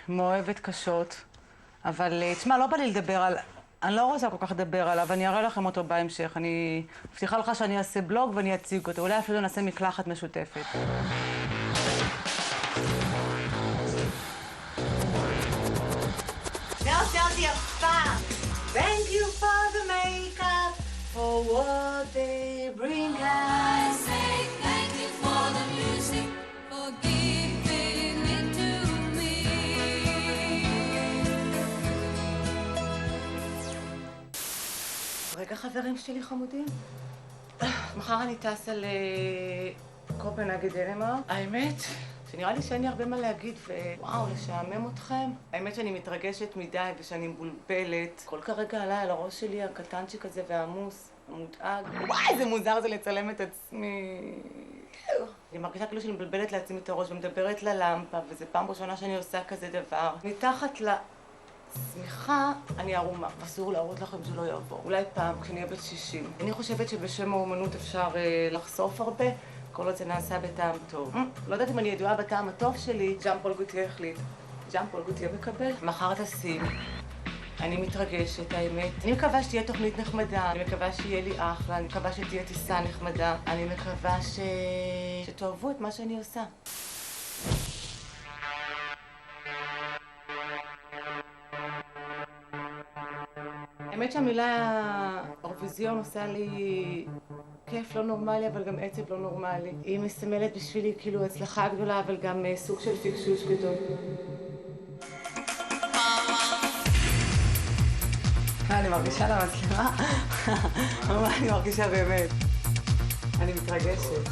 מאוהבת קשות, אבל תשמע, לא בא לי לדבר על... אני לא רוצה כל כך לדבר עליו, אני אראה לכם אותו בהמשך. אני מבטיחה לך שאני אעשה בלוג ואני אציג אותו. אולי אפילו נעשה מקלחת משותפת. זהו יפה. Thank you for the makeup, for what they bring us. I say thank you for the music, for giving it to me. רגע, חברים שלי חמודים. מחר אני טסה לקופנהגן, דנמרק. האמת שנראה לי שאין לי הרבה מה להגיד, ווואו, לשעמם אתכם. האמת שאני מתרגשת מדי ושאני מבולבלת. כל כרגע עליי על הראש שלי הקטנצ'יק הזה והעמוס, המודאג. וואי, איזה מוזר זה לצלם את עצמי. אני מרגישה כאילו שאני מבלבלת לעצמי את הראש ומדברת ללמפה, וזו פעם ראשונה שאני עושה כזה דבר. מתחת לשמיכה אני ערומה, אסור להראות לכם שלא יעבור. אולי פעם, כשאני אהיה בת 60. אני חושבת שבשם האומנות אפשר לחשוף הרבה. כל עוד זה נעשה בטעם טוב. לא יודעת אם אני ידועה בטעם הטוב שלי, ז'אן פול גוטייה החליט. ז'אן פול גוטייה מקבל. מחר תשים. אני מתרגשת, האמת. אני מקווה שתהיה תוכנית נחמדה, אני מקווה שיהיה לי אחלה, אני מקווה שתהיה טיסה נחמדה. אני מקווה שתאהבו את מה שאני עושה. האמת שהמילה אירוויזיון עושה לי כיף לא נורמלי, אבל גם עצב לא נורמלי. היא מסמלת בשבילי כאילו הצלחה גדולה, אבל גם סוג של פיקשוש גדול. אני מרגישה למצלמה? מה אני מרגישה באמת? אני מתרגשת.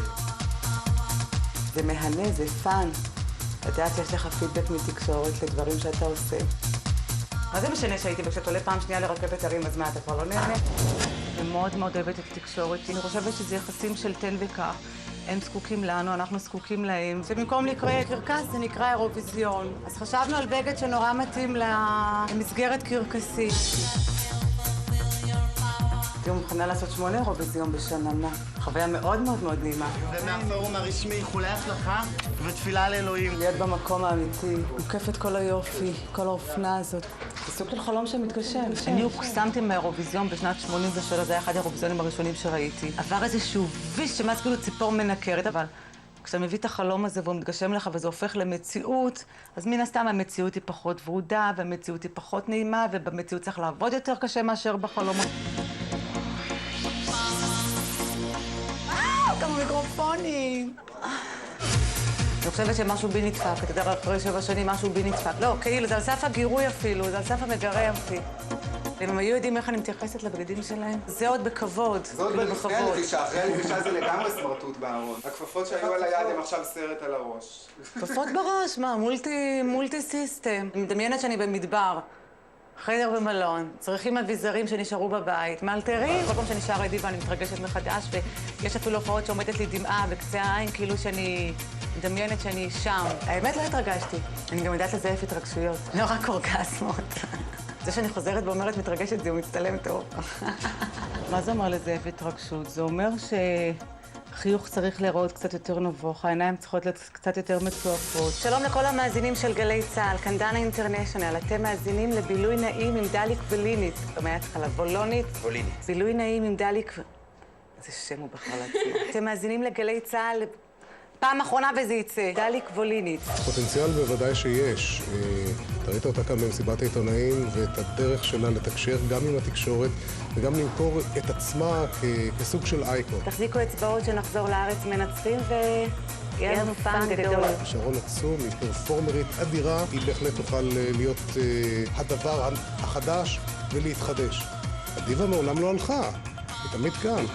זה מהנה, זה פאן. לדעת שיש לך פידבק מתקשורת לדברים שאתה עושה. מה זה משנה שהייתי וכשאת עולה פעם שנייה לרכבת הרים, אז מה, אתה כבר לא נהנה? אני מאוד מאוד אוהבת את התקשורת. אני חושבת שזה יחסים של תן וקח. הם זקוקים לנו, אנחנו זקוקים להם. ובמקום לקרוא קרקס, זה נקרא אירוויזיון. אז חשבנו על בגד שנורא מתאים למסגרת קרקסית. הייתי מוכנה לעשות 8 אירוויזיון בשנה, מה? חוויה מאוד מאוד מאוד נעימה. ומהפורום הרשמי, איחולי הצלחה ותפילה לאלוהים. להיות במקום האמיתי, מוקפת כל היופי, כל האופנה הזאת. זה סוג של חלום שמתגשם. אני הוקסמתי מהאירוויזיון בשנת 83, זה היה אחד האירוויזיונים הראשונים שראיתי. עבר איזשהו ויש שמאז כאילו ציפור מנקרת, אבל כשאתה מביא את החלום הזה והוא מתגשם לך וזה הופך למציאות, אז מן הסתם המציאות היא פחות ורודה והמציאות היא פחות נעימה, ובמציאות צריך לעבוד יותר קשה מאשר בחלום. כמה מיקרופונים. אני חושבת שמשהו בי נדפק, אתה יודע, אחרי 7 שנים משהו בי נדפק. לא, כאילו, זה על סף הגירוי אפילו, זה על סף המגרה אותי. אם הם היו יודעים איך אני מתייחסת לבגדים שלהם, זה עוד בכבוד. זה עוד לפני הלבישה, אחרי הלבישה זה לגמרי סמרטוט בארון. הכפפות שהיו על היד הם עכשיו סרט על הראש. כפפות בראש, מה? מולטי סיסטם. אני מדמיינת שאני במדבר. חדר במלון, צריכים אביזרים שנשארו בבית, מאלתרים. כל פעם שאני שרה אדיבה אני מתרגשת מחדש, ויש אפילו הופעות שעומדת לי דמעה בקצה העין, כאילו שאני מדמיינת שאני שם. האמת לא התרגשתי. אני גם יודעת לזייף התרגשויות, לא רק אורגזמות. זה שאני חוזרת ואומרת מתרגשת זה, הוא מצטלם טוב. מה זה אומר לזייף התרגשות? זה אומר חיוך צריך להיראות קצת יותר נבוך, העיניים צריכות להיות קצת יותר מצועפות. שלום לכל המאזינים של גלי צה"ל, כאן דנה אינטרנשיונל. אתם מאזינים לבילוי נעים עם דליק ולינית. זאת אומרת, התחלה, וולונית. וולינית. בילוי נעים עם דליק... איזה שם הוא בכלל עצמו. אתם מאזינים לגלי צה"ל פעם אחרונה וזה יצא. דליק וולינית. פוטנציאל בוודאי שיש. אתה ראית אותה כאן במסיבת העיתונאים, ואת הדרך שלה לתקשר גם עם התקשורת, וגם למכור את עצמה כסוג של אייקון. תחזיקו אצבעות שנחזור לארץ מנצחים ויהיה לנו פאן גדול. שרון עצום, היא פרפורמרית אדירה, היא בהחלט תוכל להיות הדבר החדש ולהתחדש. הדיבה מעולם לא הלכה, היא תמיד כאן.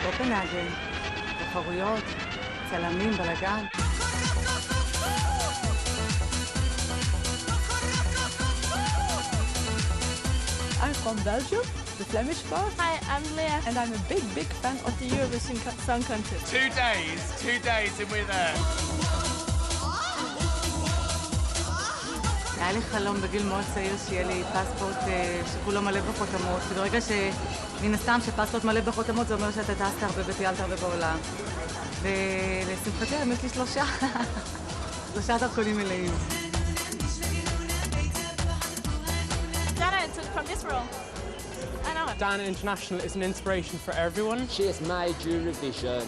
קופנהגן, תחרויות, צלמים, בלגן. I'm from Belgium, the Flemish part. Hi, I'm Leah. And I'm a big fan of the Eurovision Song Contest. 2 days and we're there. היה לי חלום בגיל מאוד צעיר שיהיה לי פספורט שכולו מלא בחותמות. וברגע שמן הסתם שפספורט מלא בחותמות זה אומר שאתה טסת הרבה וטיילת הרבה בעולם. ולשמחתי היום יש לי 3 דרכונים מלאים. Dana, it's from this role. I know it. Dana International is an inspiration for everyone. She has made Eurovision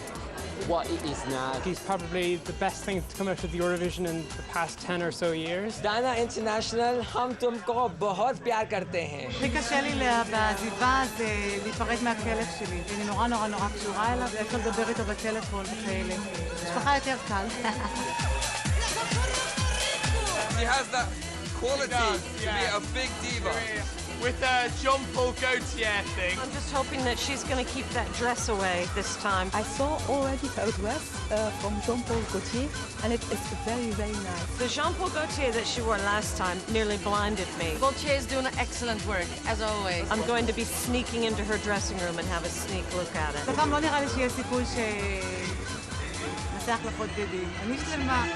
what it is now. He's probably the best thing to come out of the Eurovision in the past 10 or so years. Dana International, हम तुमको बहुत प्यार करते हैं. הכי קשה לי בעזיבה זה להיפרד מהכלב שלי. אני נורא קשורה אליו, ואיך לדבר איתו בטלפון וכאלה. משפחה יותר קל. She has that quality to be a big diva. With a Jean-Paul Gaultier thing. I'm just hoping that she's going to keep that dress away this time. I saw already her dress from Jean-Paul Gaultier, and it is very, very nice. The Jean-Paul Gaultier that she wore last time nearly blinded me. Gaultier is doing excellent work, as always. I'm going to be sneaking into her dressing room and have a sneak look at it. הפעם לא נראה לי שיהיה סיכוי נעשה החלפות בגדים. אני שלמה.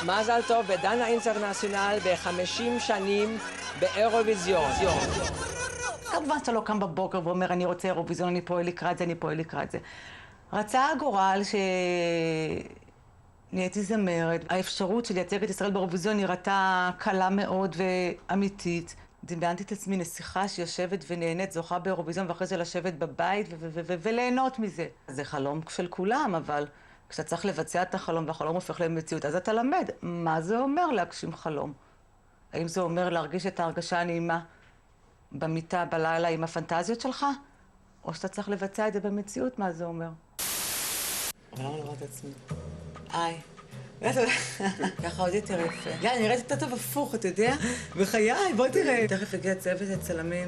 מזל טוב ודנה אינטרנציונל ב-50 שנים באירוויזיון. כמובן שאתה לא קם בבוקר ואומר אני רוצה אירוויזיון, אני פועל לקראת זה, רצה הגורל נהייתי זמרת. האפשרות של לייצג את ישראל באירוויזיון נראתה קלה מאוד ואמיתית. דמיינתי את עצמי נסיכה שיושבת ונהנית, זוכה באירוויזיון, ואחרי זה לשבת בבית וליהנות מזה. זה חלום של כולם, אבל כשאתה צריך לבצע את החלום והחלום הופך למציאות, אז אתה למד מה זה אומר להגשים חלום. האם זה אומר להרגיש את ההרגשה הנעימה במיטה, בלילה, עם הפנטזיות שלך? או שאתה צריך לבצע את זה במציאות, מה זה אומר? אבל למה לראות את עצמי? ככה עוד יותר יפה. יאללה, נראית יותר טוב הפוך, אתה יודע? בחיי, בוא תראה. תכף הגיע צוות הצלמים,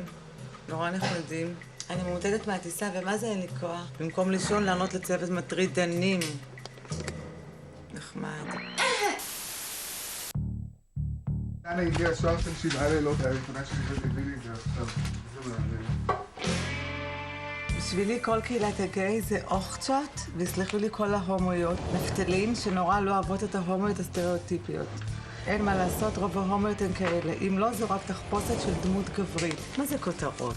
נורא נחמדים. אני ממוטטת מהטיסה, ומה זה אין לי כוח? במקום לישון, לענות לצוות מטרידנים. נחמד. דנה הגיעה שואר של 7 לילות, הנקודה שהביא לי את זה עכשיו. זה מעניין. בשבילי כל קהילת הגיי זה אוכצ'ות, ויסלחו לי כל ההומואיות. נפתלין שנורא לא אוהבות את ההומואיות הסטריאוטיפיות. אין מה לעשות, רוב ההומואיות הן כאלה. אם לא, זו רק תחפושת של דמות גברית. מה זה כותרות?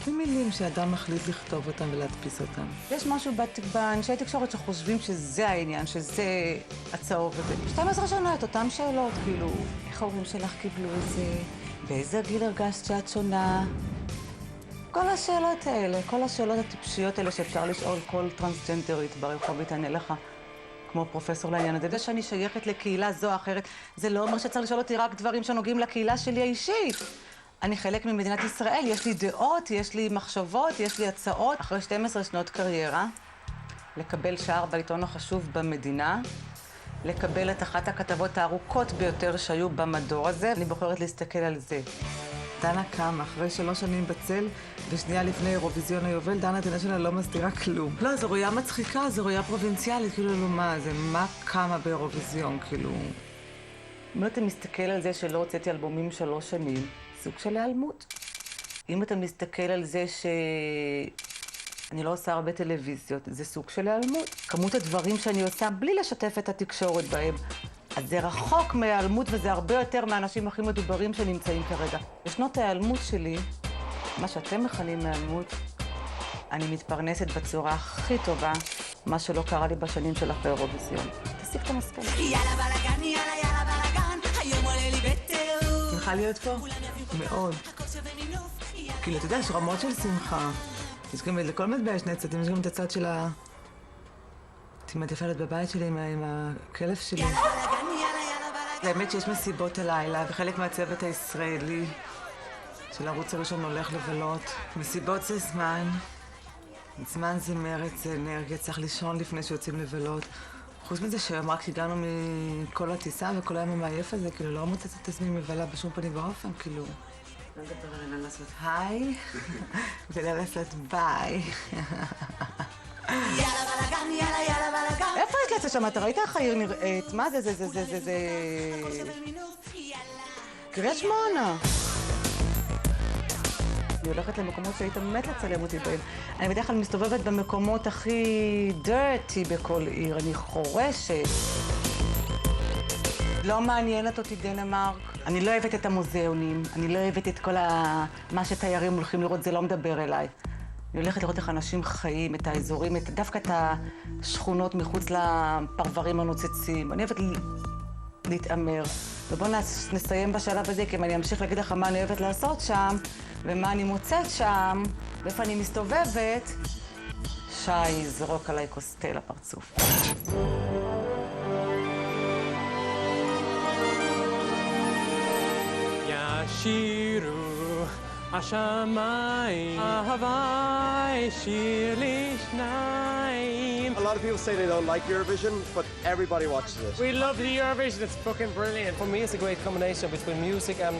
זה מילים שאדם מחליט לכתוב אותם ולהדפיס אותם. יש משהו באנשי תקשורת שחושבים שזה העניין, שזה הצהוב הזה. 12 שנה את אותם שאלות, כאילו, איך ההורים שלך קיבלו את זה? באיזה גיל הרגשת שאת שונה? כל השאלות האלה, כל השאלות הטיפשיות האלה שאפשר לשאול כל טרנסג'נדרית ברחוב יתענה לך, כמו פרופסור לעניין הזה. זה שאני שייכת לקהילה זו או אחרת, זה לא אומר שצריך לשאול אותי רק דברים שנוגעים לקהילה שלי האישית. אני חלק ממדינת ישראל, יש לי דעות, יש לי מחשבות, יש לי הצעות. אחרי 12 שנות קריירה, לקבל שער בעיתון החשוב במדינה, לקבל את אחת הכתבות הארוכות ביותר שהיו במדור הזה, אני בוחרת להסתכל על זה. דנה קמה, אחרי 3 שנים בצל, ושנייה לפני אירוויזיון היובל, דנה אינטרנשיונל לא מסתירה כלום. לא, זו ראייה מצחיקה, זו ראייה פרובינציאלית, כאילו, מה, זה מה קמה באירוויזיון, כאילו. אם אתה מסתכל על זה שלא הוצאתי אלבומים 3 שנים, סוג של להיעלמות. אם אתה מסתכל על זה שאני לא עושה הרבה טלוויזיות, זה סוג של להיעלמות. כמות הדברים שאני עושה בלי לשתף את התקשורת בהם, אז זה רחוק מהיעלמות וזה הרבה יותר מהאנשים הכי מדוברים שנמצאים כרגע. בשנות ההיעלמות שלי, מה שאתם מכנים מהיעלמות, אני מתפרנסת בצורה הכי טובה, מה שלא קרה לי בשנים של אחרי אירוויזיון. תסיק את המסקנה. יאללה בלגן, יאללה בלגן, היום עולה לי בטר. שמחה להיות פה? מאוד. כאילו, אתה יודע, יש רמות של שמחה. יש גם לכל מטבע יש 2 צדדים, יש גם את הצד של ה... הייתי מעדיפה בבית שלי עם הכלב שלי. האמת שיש מסיבות הלילה, וחלק מהצוות הישראלי של הערוץ הראשון הולך לבלות. מסיבות זה זמן. זמן זה מרץ, זה אנרגיה, צריך לישון לפני שיוצאים לבלות. חוץ מזה שהיום רק הגענו מכל הטיסה וכל היום המעייף הזה, כאילו לא מוצאת את עצמי מבלה בשום פנים ואופן, כאילו. לא מדבר על אלא לעשות היי, ולא לעשות ביי. יאללה בלגן, יאללה בלגן. איפה יש לצה שם? אתה ראית איך העיר נראית? מה זה? קריית שמונה. אני הולכת למקומות שהיית מת לצלם אותי בהם. אני בדרך כלל מסתובבת במקומות הכי dirty בכל עיר, אני חורשת. לא מעניינת אותי דנמרק. אני לא אוהבת את המוזיאונים, אני לא אוהבת את כל מה שתיירים הולכים לראות, זה לא מדבר אליי. אני הולכת לראות איך אנשים חיים, את האזורים, דווקא את השכונות מחוץ לפרברים הנוצצים. אני אוהבת להתאמר. ובואו נסיים בשלב הזה, כי אם אני אמשיך להגיד לך מה אני אוהבת לעשות שם, ומה אני מוצאת שם, ואיפה אני מסתובבת, שי זרוק עליי קוסטה לפרצוף. ישירו השמיים, אהבי שיר לשניים. A lot of people say they don't like Eurovision, but everybody watches it. We love the Eurovision, it's fucking brilliant. For me, it's a great combination between music and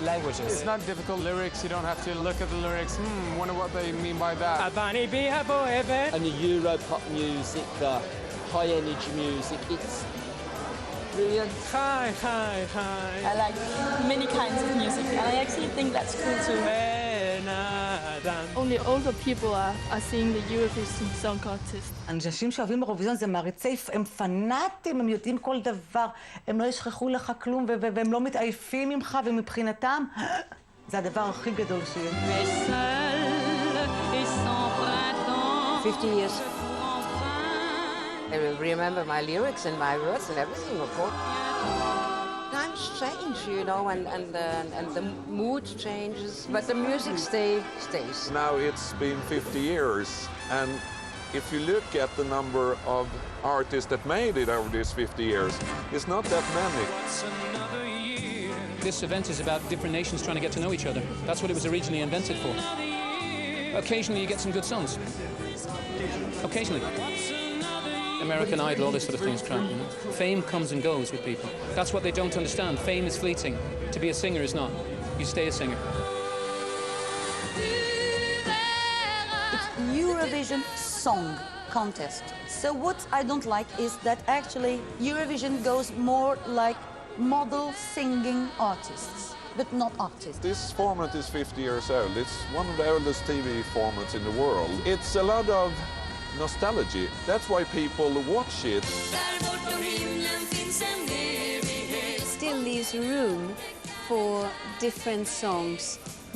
languages. It's not difficult lyrics. You don't have to look at the lyrics. Wonder what they mean by that. Abani biha boebe. And the Euro pop music, the high energy music, it's brilliant. Hi, hi, hi. I like many kinds of music, and I actually think that's cool too. Only older people are seeing the Eurovision Song Contest. אנשים שאוהבים אירוויזיון זה מעריצי, הם פנאטים, הם יודעים כל דבר, הם לא ישכחו לך כלום והם לא מתעייפים ממך, ומבחינתם זה הדבר הכי גדול שיש. 50 years. I remember my lyrics and my words and everything, of course. Times change, you know, and the mood changes, but the music stays. Now it's been 50 years, and if you look at the number of artists that made it over these 50 years, it's not that many. This event is about different nations trying to get to know each other. That's what it was originally invented for. Occasionally you get some good songs. Occasionally. American Idol, all this sort of thing is crap. You know? Fame comes and goes with people. That's what they don't understand. Fame is fleeting. To be a singer is not. You stay a singer. It's Eurovision Song Contest. So what I don't like is that actually Eurovision goes more like model singing artists, but not artists. This format is 50 years old. It's one of the oldest TV formats in the world. It's a lot of nostalgia. That's why people watch it. Still leaves room for different songs,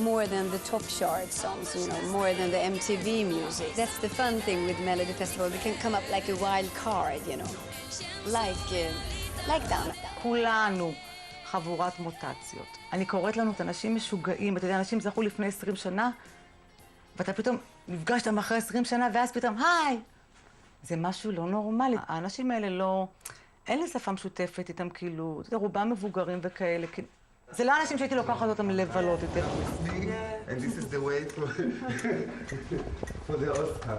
more than the top chart songs, you know, more than the MTV music. That's the fun thing with Melody Festival. We can come up like a wild card, you know, like down. כולנו חבורת מוטציות. אני קוראת לנו את אנשים משוגעים, אתה יודע, אנשים זכו לפני 20 שנה, ואתה פתאום נפגשת אחרי 20 שנה, ואז פתאום, היי! זה משהו לא נורמלי. האנשים האלה לא... אין לי שפה משותפת איתם, כאילו, אתה יודע, רובם מבוגרים וכאלה. זה לא אנשים שהייתי לוקחת אותם לבלות יותר. And this is the way for the Oscar.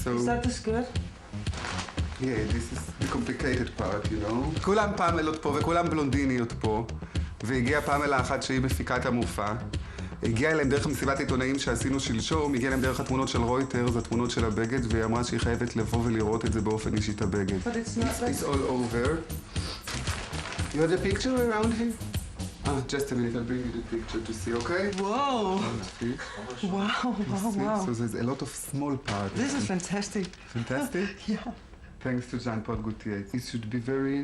So... Is that this good? Yeah, this is the complicated part, you know. כולם פאמלות פה וכולם בלונדיניות פה, והגיעה פאמלה אחת שהיא מפיקת המופע. הגיעה אליהם דרך מסיבת עיתונאים שעשינו שלשום, הגיעה אליהם דרך התמונות של רויטרס, התמונות של הבגד, והיא אמרה שהיא חייבת לבוא ולראות את זה באופן אישי את הבגד. It's all over. You have the picture around here? Just a minute, I'll bring you the picture to see, okay? Whoa! Wow. So there's a lot of small parts. This is fantastic. Fantastic? Yeah. Thanks to Jean-Paul Gaultier. It should be very,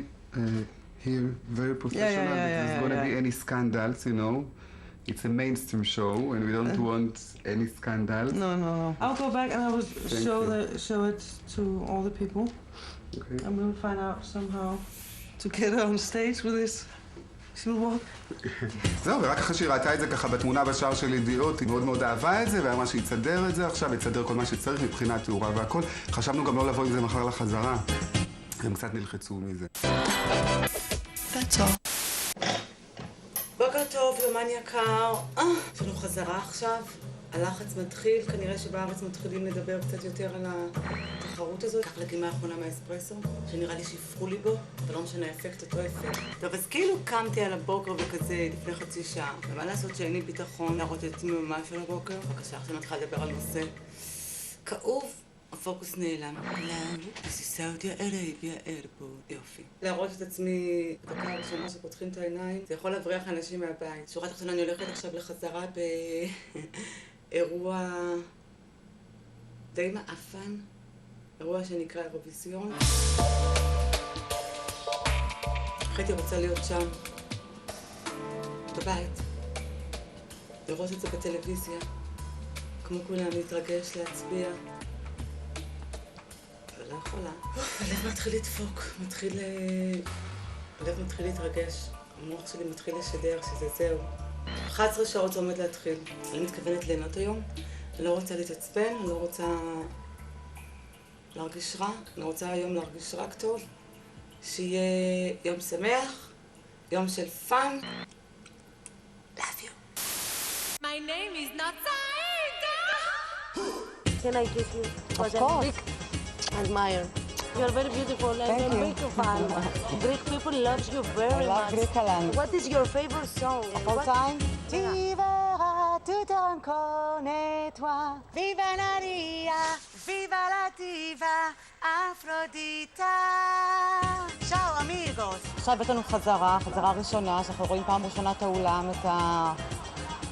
here, very professional. There's going to be any scandals, you know. It's a mainstream show, and we don't want any scandals. No. I'll go back and I will show it to all the people. Okay. And we'll find out somehow to get her on stage with this. She'll walk. זהו, ורק אחרי שהיא ראתה את זה ככה בתמונה בשער של ידיעות, היא מאוד מאוד אהבה את זה, ואמרה שיצדר את זה עכשיו, יצדר כל מה שצריך מבחינת תאורה והכל. חשבנו גם לא לבוא עם זה מחר לחזרה. הם קצת נלחצו מזה. That's all. בוקר טוב, יומן יקר. יש לנו חזרה עכשיו. הלחץ מתחיל, כנראה שבארץ מתחילים לדבר קצת יותר על התחרות הזאת. קח לדגימה האחרונה מהאספרסו, שנראה לי שיפרו לי בו, אבל לא משנה, אפקט אותו אפקט. טוב, אז כאילו קמתי על הבוקר וכזה לפני חצי שעה. ומה לעשות שאין לי ביטחון להראות את עצמי ממש על הבוקר? בבקשה, עכשיו מתחילה לדבר על נושא כאוב, הפוקוס נעלם. סעודיה ערביה איירפורט. יופי. להראות את עצמי בדקה הראשונה שפותחים את העיניים, זה יכול להבריח אנשים מהבית. שורה תחתונה, אני הולכת עכשיו לחזרה באירוע די מאפן, אירוע שנקרא אירוויזיון. הייתי רוצה להיות שם, בבית, לראות את זה בטלוויזיה, כמו כולם, להתרגש, להצביע. אבל לא יכולה. הלב מתחיל לדפוק, הלב מתחיל להתרגש. המוח שלי מתחיל לשדר שזה זהו. 11 שעות זה עומד להתחיל. אני מתכוונת ליהנות היום. אני לא רוצה להתעצבן, אני לא רוצה להרגיש רע. אני רוצה היום להרגיש רק טוב. שיהיה יום שמח, יום של פאן. Love you. My name is not Saida. Can I kiss you? Of course. Big admire. You're very beautiful and Thank I'm you. big fan. Greek people loves you very I love much. Greek land. What is your favorite song? Of all time? Tu verras tout un connaît toi. Viva Maria, viva la diva, Afrodita. צ'או, אמיגוס. עכשיו יש לנו חזרה ראשונה, שאנחנו רואים פעם ראשונה את האולם,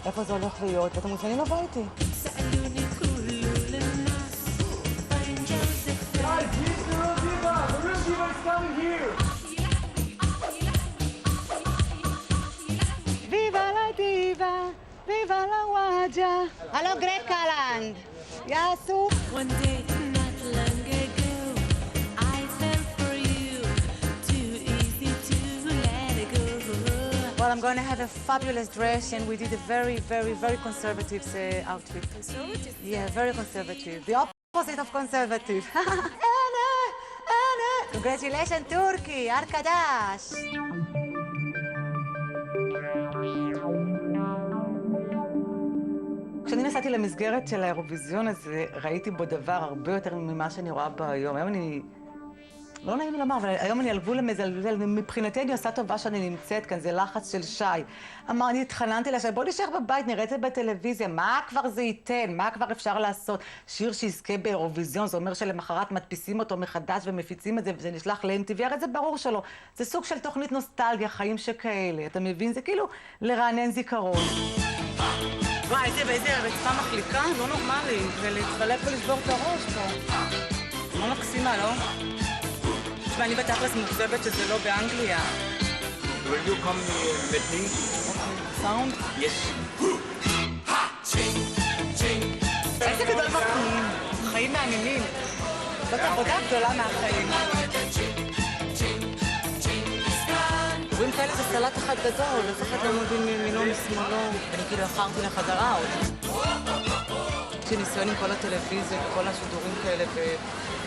איפה זה הולך להיות, ואתם מוזמנים לבוא איתי. ויבה לה דיבה, ויבה לה וואג'ה. הלו גרק קלנד. יעשו. One day not long ago I fell for you. Too easy to let it go. Well, I'm going to have a fabulous dress, and we did a very, very, very conservative outfit. Conservative? Yeah, very conservative. The opposite of conservative. Congratulations, Turkey! Arkadash! כשאני נסעתי למסגרת של האירוויזיון הזה, ראיתי בו דבר הרבה יותר ממה שאני רואה בו היום. היום אני... לא נעים לומר, אבל היום אני על גבול המזלזל. מבחינתי אני עושה טובה שאני נמצאת כאן, זה לחץ של שי. אני התחננתי לה, בוא נשאר בבית, נראה את זה בטלוויזיה, מה כבר זה ייתן? מה כבר אפשר לעשות? שיר שיזכה באירוויזיון, זה אומר שלמחרת מדפיסים אותו מחדש ומפיצים את זה, וזה נשלח ל-MTV, הרי זה ברור שלא. זה סוג של תוכנית נוסטלגיה, חיים שכאלה. אתה מבין? זה כאילו לרענן זיכרון. וואי, איזה רצפה מחליקה, לא נורמלי. ולהתחלק ולשבור את הראש פה. לא מקסימה, לא? תשמע, אני בתכלס מוקצבת שזה לא באנגליה. Will you come with me? סאונד? Yes. איזה גדול מחיים. חיים מעניינים. זאת עבודה גדולה מהחיים. רואים כאלה זה סלט אחד גדול, אף אחד לא מבין מימינו משמאלו. אני כאילו אחרתי לחזרה עוד. יש לי ניסיון עם כל הטלוויזיה וכל השידורים כאלה,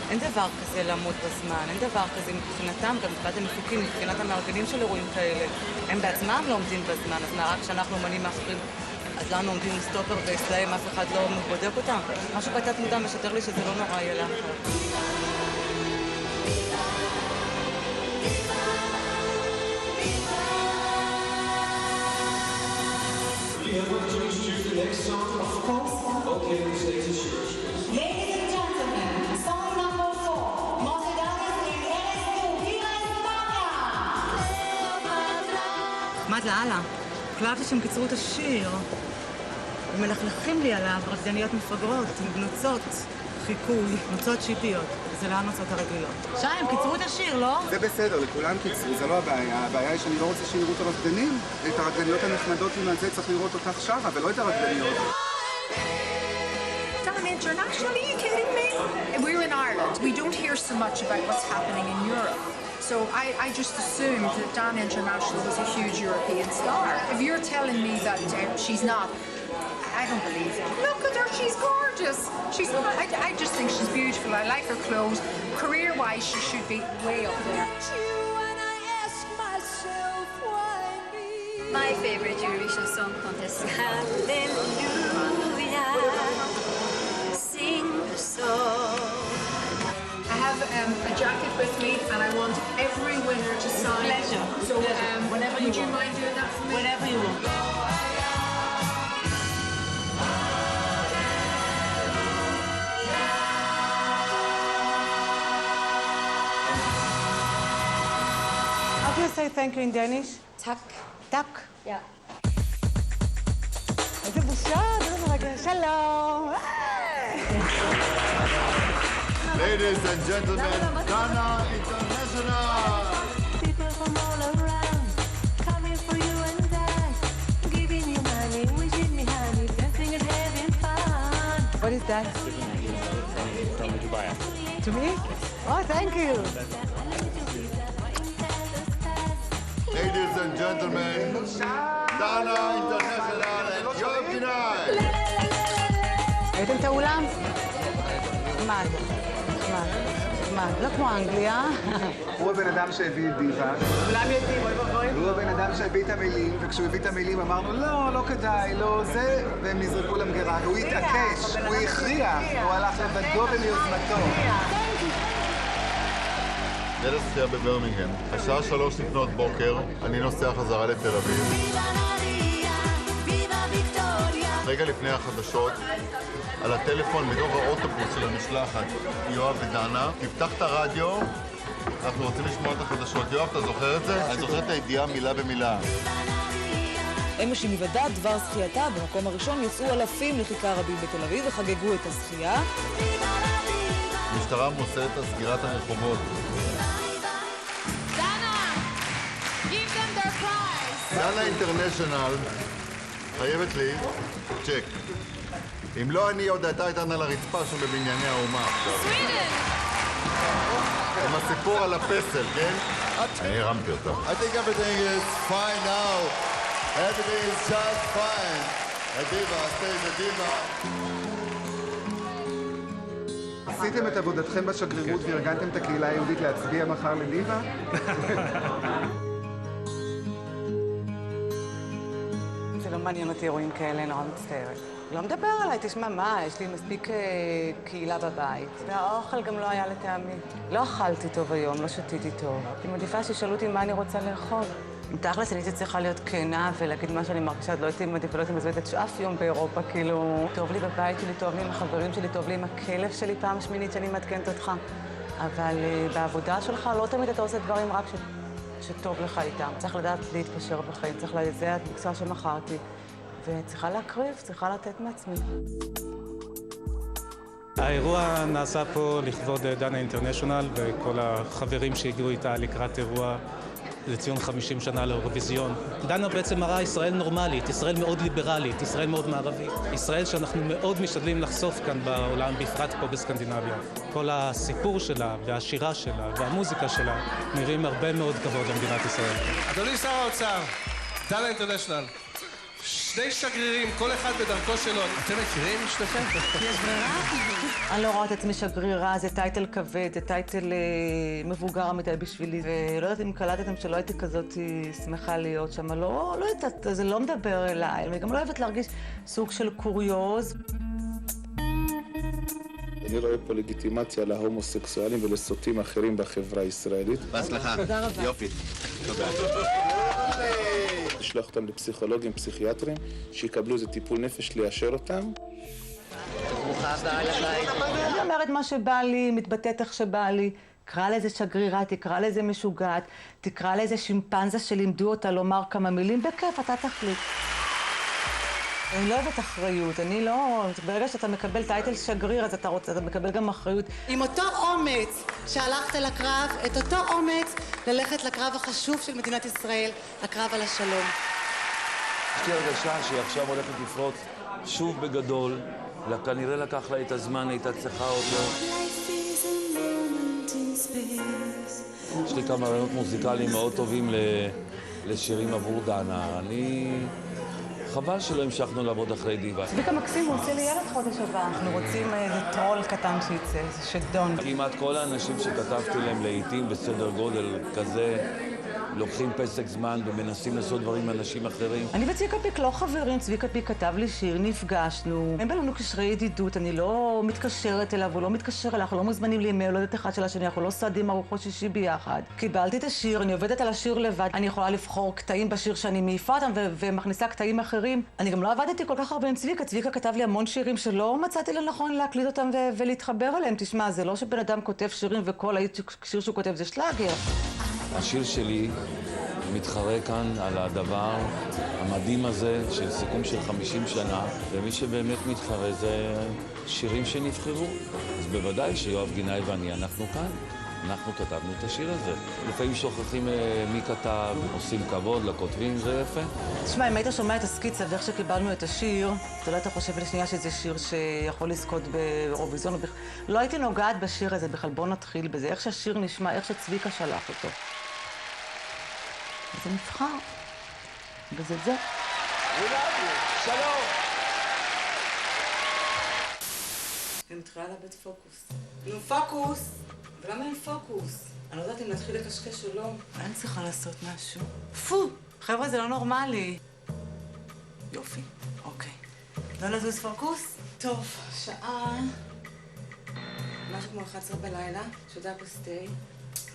אין דבר כזה לעמוד בזמן, אין דבר כזה מבחינתם, גם מבחינת המפיקים, מבחינת המארגנים של אירועים כאלה. הם בעצמם לא עומדים בזמן, אז רק כשאנחנו אומנים אחרים, אז לנו עומדים סטופר ואצלהם אף אחד לא בודק אותם. משהו בתת מודע משדר לי שזה לא נורא יהיה לאחר. Ladies and gentlemen, song number 4, Mocedades en Eres Tú, Viva España! נחמד לאללה. החלטתי שהם קיצרו את השיר. הם מלכלכים לי עליו, רקדניות מפגרות, בנוצות חיקוי, נוצות שיפיות. זה לא הנוצות הרגילות. שי, הם קיצרו את השיר, לא? זה בסדר, לכולם קיצרו, זה לא הבעיה. הבעיה היא שאני לא רוצה שיראו את הרקדנים. את הרקדניות הנחמדות עם הזה צריך לראות אותך שרה, ולא את הרקדניות. International? Are you kidding me? We're in Ireland. We don't hear so much about what's happening in Europe. So I just assumed that Dan International was a huge European star. If you're telling me that she's not, I don't believe it. Look at her, she's gorgeous. I just think she's beautiful. I like her clothes. Career-wise, she should be way up there. My favorite Eurovision Song Contest. Hallelujah. Sing the song. I have a jacket with me, and I want every winner to sign. Pleasure. So, whenever would you mind doing that for me? Whenever you want. say thank you in Danish? Tak. Tak. Ja. איזה בושה, זה מרגש. שלום. Ladies and gentlemen, Dana International! People from all around, coming for you and I, giving you money, wishing me honey, dancing and having fun. What is that? From Dubai. To me? Oh, thank you. Ladies and gentlemen, Dana International and Yoav Ginai! ראיתם את האולם? נחמד. לא כמו אנגליה. הוא הבן אדם שהביא את דיווה. כולם יודעים, אוי ואבוי. הוא הבן אדם שהביא את המילים, וכשהוא הביא את המילים אמרנו, לא כדאי, לא זה, והם נזרקו למגירה. הוא התעקש, הוא הכריע, הוא הלך לבדו ומיוזמתו. ליל הזכייה בברמינגהם. השעה 3 לפנות בוקר, אני נוסע חזרה לתל אביב. רגע לפני החדשות, על הטלפון בתוך האוטובוס של המשלחת, יואב ודנה, תפתח את הרדיו, אנחנו רוצים לשמוע את החדשות. יואב, אתה זוכר את זה? אני זוכר את הידיעה מילה במילה. אמש עם היוודע דבר זכייתה, במקום הראשון יצאו אלפים לכיכר רבין בתל אביב וחגגו את הזכייה. המשטרה מוסרת על סגירת הרחובות. דנה אינטרנשיונל חייבת לי צ'ק. אם לא אני עוד הייתה איתן על הרצפה שם בבנייני האומה עכשיו. עם הסיפור על הפסל, כן? אני הרמתי אותה. I think everything is fine now. Everything is just fine. הדיבה, stay הדיבה. עשיתם את עבודתכם בשגרירות וארגנתם את הקהילה היהודית להצביע מחר לדיבה? זה לא מעניין אותי אירועים כאלה, נורא מצטערת. לא מדבר עליי, תשמע מה, יש לי מספיק קהילה בבית. והאוכל גם לא היה לטעמי. לא אכלתי טוב היום, לא שתיתי טוב. אני מעדיפה שישאלו אותי מה אני רוצה לאכול. תכלס, אני צריכה להיות כנה ולהגיד מה שאני מרגישה, לא הייתי מעדיפה, לא הייתי מזוהדת שאף יום באירופה, כאילו, טוב לי בבית שלי, טוב לי עם החברים שלי, טוב לי עם הכלב שלי פעם שמינית שאני מעדכנת אותך. אבל בעבודה שלך לא תמיד אתה עושה דברים רק שטוב לך איתם. צריך לדעת להתפשר בחיים, צריך לדעת, זה המקצוע שמכרתי. וצריכה להקריב, צריכה לתת מעצמי. האירוע נעשה פה לכבוד דנה אינטרנשיונל וכל החברים שהגיעו איתה לקראת אירוע לציון 50 שנה לאירוויזיון. דנה בעצם מראה ישראל נורמלית, ישראל מאוד ליברלית, ישראל מאוד מערבית. ישראל שאנחנו מאוד משתדלים לחשוף כאן בעולם, בפרט פה בסקנדינביה. כל הסיפור שלה והשירה שלה והמוזיקה שלה נראים הרבה מאוד כבוד למדינת ישראל. אדוני שר האוצר, דנה אינטרנשיונל. שני שגרירים, כל אחד בדרכו שלו. אתם מכירים שניכם? יש ברירה? אני לא רואה את עצמי שגרירה, זה טייטל כבד, זה טייטל מבוגר מדי בשבילי. ולא יודעת אם קלטתם שלא הייתי כזאת שמחה להיות שם. לא יודעת, זה לא מדבר אליי. אני גם לא אוהבת להרגיש סוג של קוריוז. אני רואה פה לגיטימציה להומוסקסואלים ולסוטים אחרים בחברה הישראלית. בהצלחה. תודה רבה. יופי. תודה. לשלוח אותם לפסיכולוגים, פסיכיאטרים, שיקבלו איזה טיפול נפש, ליישר אותם. ברוכה הבאה לבית. אני אומרת מה שבא לי, מתבטאת איך שבא לי. תקרא לזה שגרירה, תקרא לזה משוגעת, תקרא לזה שימפנזה שלימדו אותה לומר כמה מילים, בכיף, אתה תחליט. אני לא אוהבת אחריות, אני לא... ברגע שאתה מקבל טייטל שגריר, אז אתה מקבל גם אחריות. עם אותו אומץ שהלכת לקרב, את אותו אומץ ללכת לקרב החשוב של מדינת ישראל, הקרב על השלום. יש לי הרגשה שהיא עכשיו הולכת לפרוץ שוב בגדול, כנראה לקח לה את הזמן, הייתה צריכה אותו. יש לי כמה רעיונות מוזיקליים מאוד טובים לשירים עבור דנה. חבל שלא המשכנו לעבוד אחרי דיבה. צביקה מקסים, הוא עושה לי ילד חודש הבא. אנחנו רוצים איזה טרול קטן שיצא, איזה שדון. כמעט כל האנשים שכתבתי להם לעיתים בסדר גודל כזה, לוקחים פסק זמן ומנסים לעשות דברים עם אנשים אחרים. אני וצביקה פיק לא חברים, צביקה פיק כתב לי שיר, נפגשנו. אין בינינו קשרי ידידות, אני לא מתקשרת אליו, הוא לא מתקשר אליו, אנחנו לא מוזמנים לימי הולדת אחד של השני, אנחנו לא סועדים ארוחות שישי ביחד. קיבלתי את השיר, אני עובדת על השיר לבד, אני יכולה לבחור קטעים בשיר שאני מעיפה אותם ומכניסה קטעים אחרים. אני גם לא עבדתי כל כך הרבה עם צביקה, צביקה כתב לי המון שירים שלא מצאתי לנכון להקליט אותם ולהתחבר אליהם. תשמע, זה לא שבן אדם כותב שירים וכל שיר שהוא כותב זה שלאגר. השיר שלי מתחרה כאן על הדבר המדהים הזה של סיכום של 50 שנה, ומי שבאמת מתחרה זה שירים שנבחרו. אז בוודאי שיואב גינאי ואני, אנחנו כאן. אנחנו כתבנו את השיר הזה. לפעמים שוכחים מי כתב, עושים כבוד לכותבים, זה יפה. תשמע, אם היית שומע את הסקיצה ואיך שקיבלנו את השיר, אתה לא היית חושב לשנייה שזה שיר שיכול לזכות באירוויזיון. לא הייתי נוגעת בשיר הזה בכלל, בוא נתחיל בזה. איך שהשיר נשמע, איך שצביקה שלח אותו. זה נבחר. וזה זה. שלום! אני מתחילה לאבד פוקוס. נו, פוקוס! ולמה אין פוקוס? אני לא יודעת אם להתחיל לקשקש או לא. אני צריכה לעשות משהו. פו! חבר'ה, זה לא נורמלי. יופי, אוקיי. לא לזוז פוקוס? טוב, שעה... משהו כמו 11 בלילה, שודה פסטי.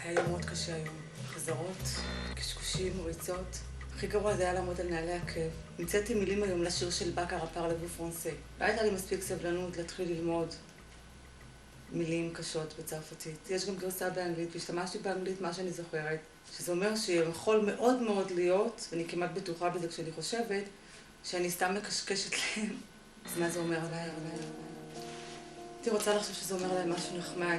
היה יום מאוד קשה היום. חזרות, קשקושים, ריצות. הכי גרוע זה היה לעמוד על נעלי עקב. נמצאתי מילים היום לשיר של בקה רפר לבו פרנסי. לא הייתה לי מספיק סבלנות להתחיל ללמוד מילים קשות בצרפתית. יש גם גרסה באנגלית, והשתמשתי באנגלית מה שאני זוכרת, שזה אומר שיכול מאוד מאוד להיות, ואני כמעט בטוחה בזה כשאני חושבת, שאני סתם מקשקשת להם. אז מה זה אומר עליי? הייתי רוצה לחשוב שזה אומר עליי משהו נחמד.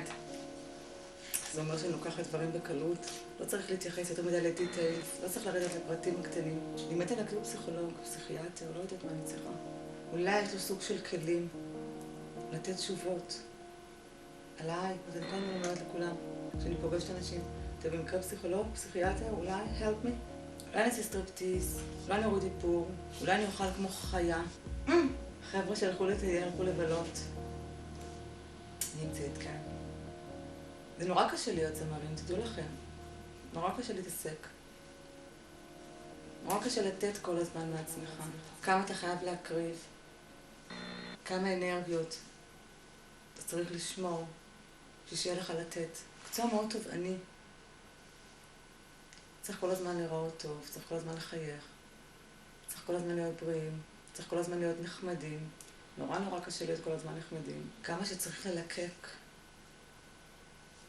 זה אומר שאני לוקחת דברים בקלות. לא צריך להתייחס יותר מדי לדיטיילס, לא צריך לרדת לפרטים הקטנים. אני מתה להכיר פסיכולוג, פסיכיאטר, לא יודעת מה אני צריכה. אולי יש לו סוג של כלים, לתת תשובות. עליי, אז אני כאן אומרת לכולם, כשאני פוגשת אנשים, אתה במקרה פסיכולוג, פסיכיאטר, אולי, help me. אולי נעשה סטריפטיז, אולי נוריד איפור, אולי אני אוכל כמו חיה. חבר'ה שהלכו לטייל, הלכו לבלות. אני נמצאת כאן. זה נורא קשה להיות זמרים, תדעו לכם. נורא קשה להתעסק. נורא קשה לתת כל הזמן מעצמך. כמה אתה חייב להקריב. כמה אנרגיות. אתה צריך לשמור. שיהיה לך לתת. קצוע מאוד תובעני. צריך כל הזמן לראות טוב, צריך כל הזמן לחייך. צריך כל הזמן להיות בריאים. צריך כל הזמן להיות נחמדים. נורא קשה להיות כל הזמן נחמדים. כמה שצריך ללקק.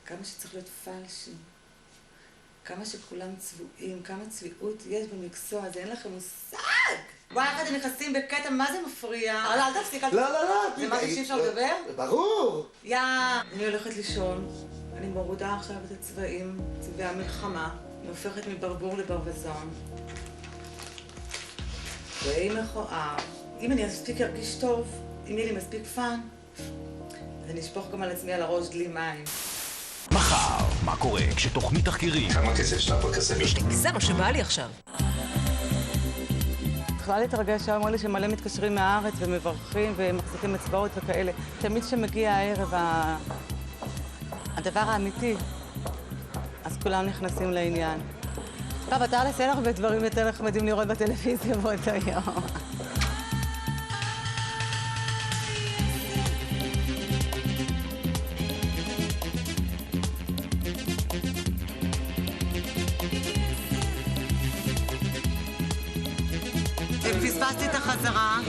כמה שצריך להיות פלשים. כמה שכולם צבועים, כמה צביעות יש במקצוע הזה, אין לכם מושג! וואי, איך אתם נכנסים בקטע, מה זה מפריע? אל תפסיק, לא. זה משהו שאי אפשר לדבר? ברור! אני הולכת לישון, אני מורידה עכשיו את הצבעים, צבעי המלחמה, אני הופכת מברבור לברווזון. צבעי מכוער. אם אני מספיק ארגיש טוב, אם יהיה לי מספיק פאן, אז אני אשפוך גם על עצמי על הראש דלי מים. מחר, מה קורה כשתוכנית תחקירים? כמה כסף שאתה פה כסף? זה מה שבא לי עכשיו. התחלה להתרגש, אמרו לי שמלא מתקשרים מהארץ ומברכים ומחזיקים אצבעות וכאלה. תמיד כשמגיע הערב הדבר האמיתי, אז כולם נכנסים לעניין. טוב, אתה אין הרבה דברים יותר נחמדים לראות בטלוויזיה באותו יום. פספסתי את החזרה,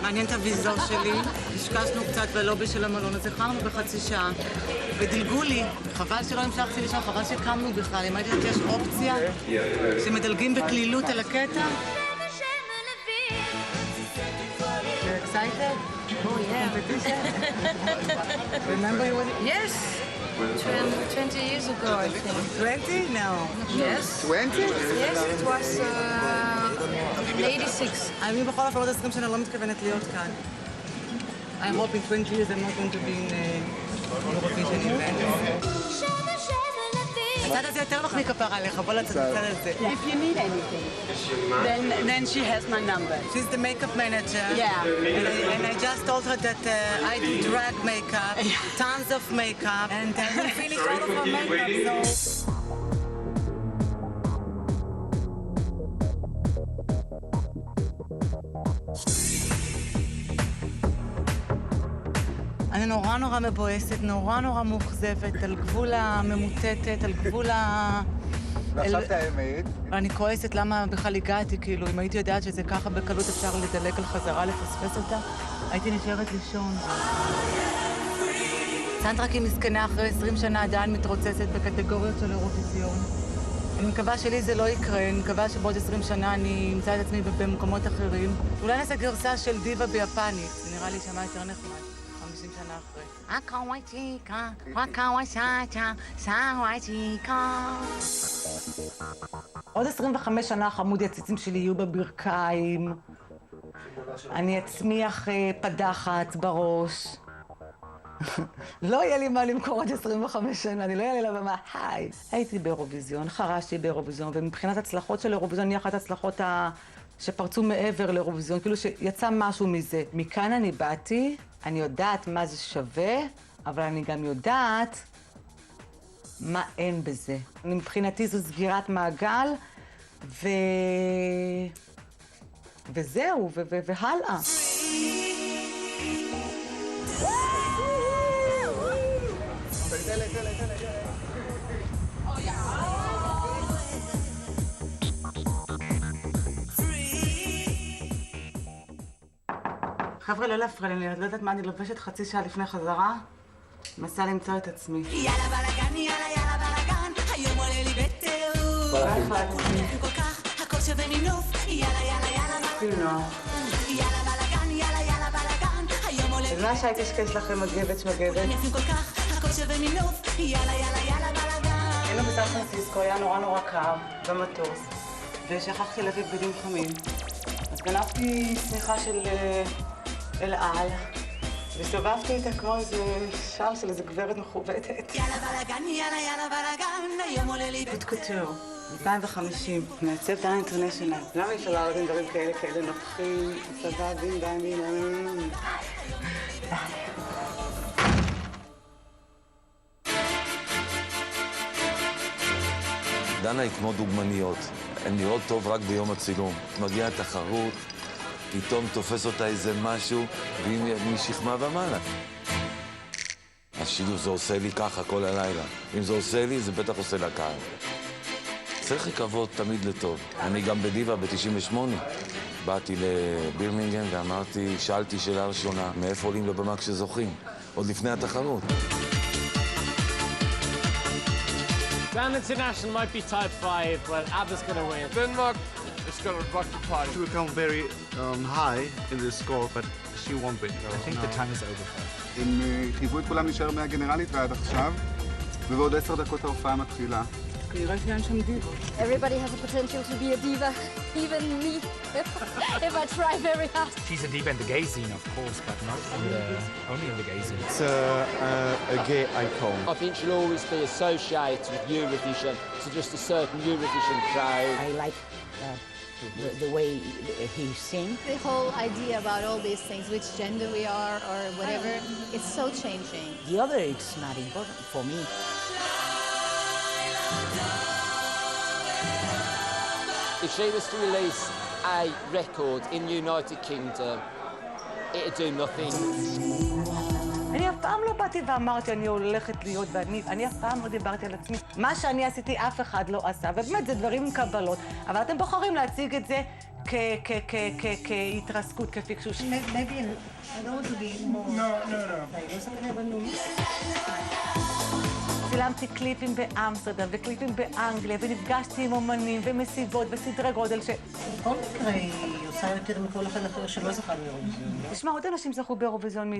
מעניין את הוויזור שלי, השקשנו קצת בלובי של המלון, אז איחרנו בחצי שעה, ודילגו לי, חבל שלא המשכתי לשם, חבל שקמנו בכלל, אם הייתי יש אופציה שמדלגים בקלילות על הקטע. You're excited? Oh yeah. Competition? Remember you were... Yes. 20 years ago, I think. 20? No. Yes. 20? Yes, it was in 86. אני בכל אופן עוד 20 שנה לא מתכוונת להיות כאן. I'm hoping 20 years I'm not going to be in Eurovision event. הצד הזה יותר מחמיא כפרה עליך, בוא לצד הזה. If you need anything, then she has my number. She's the makeup manager. Yeah. And I just told her that I do drag makeup, tons of makeup, and we finish all of her makeup, so... אני נורא מבואסת, נורא מוחזבת, על גבול הממוטטת, על גבול ועכשיו את האמת. אני כועסת למה בכלל הגעתי, כאילו, אם הייתי יודעת שזה ככה בקלות אפשר לדלג על חזרה, לפספס אותה, הייתי נשארת לישון. סנדרה כי מסכנה אחרי 20 שנה עדיין מתרוצצת בקטגוריות של אירוויזיון. אני מקווה שלי זה לא יקרה, אני מקווה שבעוד 20 שנה אני אמצא את עצמי במקומות אחרים. אולי נעשה גרסה של דיבה ביפנית, זה נראה לי שמה יותר נחמד, 50 שנה אחרי. עוד 25 שנה חמודי הציצים שלי יהיו בברכיים. אני אצמיח פדחת בראש. לא יהיה לי מה למכור עוד 25 שנה, אני לא אעלה לבמה, היי. הייתי באירוויזיון, חרשתי באירוויזיון, ומבחינת הצלחות של אירוויזיון, היא אחת הצלחות שפרצו מעבר לאירוויזיון, כאילו שיצא משהו מזה. מכאן אני באתי, אני יודעת מה זה שווה, אבל אני גם יודעת מה אין בזה. מבחינתי זו סגירת מעגל, וזהו, והלאה. חבר'ה, לא להפריע לי, אני לא יודעת מה אני לובשת חצי שעה לפני חזרה. מנסה למצוא את עצמי. יאללה בלגן, יאללה בלגן, היום עולה לי בטירוף. כל כך, הכל שווה מינוף, יאללה בלגן. יאללה בלגן, יאללה בלגן, היום עולה לי בטירוף. מה שהייתי שקש לכם מגבת שמגבת? כל כך, הכל שווה מינוף, יאללה בלגן. היינו בסן פרנסיסקו, היה נורא קר במטוס, ושכחתי להביא בגדים חמים. אז גנבתי שמיכה של אל על, וסובבתי איתה כמו איזה שער של איזה גברת מכובדת. יאללה בלגן, יאללה בלגן, היום עולה לי פיט קוטור, 2050, מעצב דנה אינטרנשיונל. למה אי אפשר לעלות עם דברים כאלה נופחים, סבבים, דיימים, דנה היא כמו דוגמניות, הן נראות טוב רק ביום הצילום. מגיעה תחרות, פתאום תופס אותה איזה משהו, והיא משכמה ומעלה. השילוב זה עושה לי ככה כל הלילה. אם זה עושה לי, זה בטח עושה לקהל. צריך לקוות תמיד לטוב. אני גם בדיבה ב-98. באתי לבירמינגהם ואמרתי, שאלתי שאלה ראשונה, מאיפה עולים לבמה כשזוכים? עוד לפני התחרות. Dan International might be type 5, but ABBA's going to win. Denmark is going to rock the party. She will come very high in the score, but she won't win. I think the time is over. הם חייבו את כולם להישאר מהגנרלית ועד עכשיו, ובעוד 10 דקות ההופעה מתחילה. כנראה שאין שם דיבה. Everybody has a potential to be a diva, even me, if I try very hard. She's a diva in the gay scene, of course, but not only in the gay scene. It's a gay icon. I think she'll always be associated with Eurovision, so just a certain Eurovision crowd. I like the way he sings. The whole idea about all these things, which gender we are or whatever, it's so changing. The other is not important for me. If she was to release a record in the United Kingdom, it'd do nothing. אני אף פעם לא באתי ואמרתי, אני הולכת להיות אני אף פעם לא דיברתי על עצמי. מה שאני עשיתי אף אחד לא עשה, ובאמת זה דברים עם קבלות. אבל אתם בוחרים להציג את זה כהתרסקות, כפיקשוש. Maybe I don't want to be more... No. צילמתי קליפים באמסטרדם וקליפים באנגליה, ונפגשתי עם אומנים ומסיבות וסדרי גודל בכל מקרה היא עושה יותר מכל אחד אחר שלא זכה באירוויזיון. תשמע, עוד אנשים זכו באירוויזיון